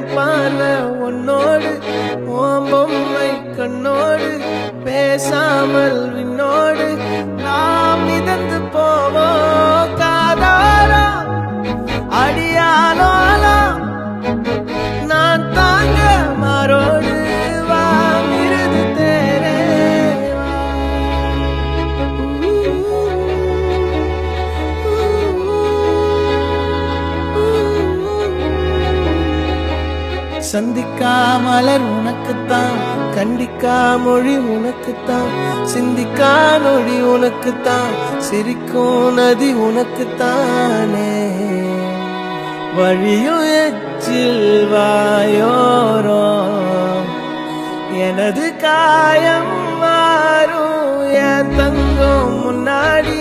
பார்வை உன்னோடு ஓம்பொம்மை கண்ணோடு பேசாமல் விண்ணோடு நாம் மிதந்து போவோம் காதாரா அடியாலோலா நான் தாங்க மாறோடு வா மிருது தேரே சந்திக்கா மலர் உனக்குத்தான் கண்டிக்கா மொழி உனக்குத்தான் சிந்திக்கா நொடி உனக்குத்தான் சிரிக்கும் நதி உனக்குத்தானே வழியும் எச்சில் வாயோரோ எனது காயம் மாறும் என் தங்கம் முன்னாடி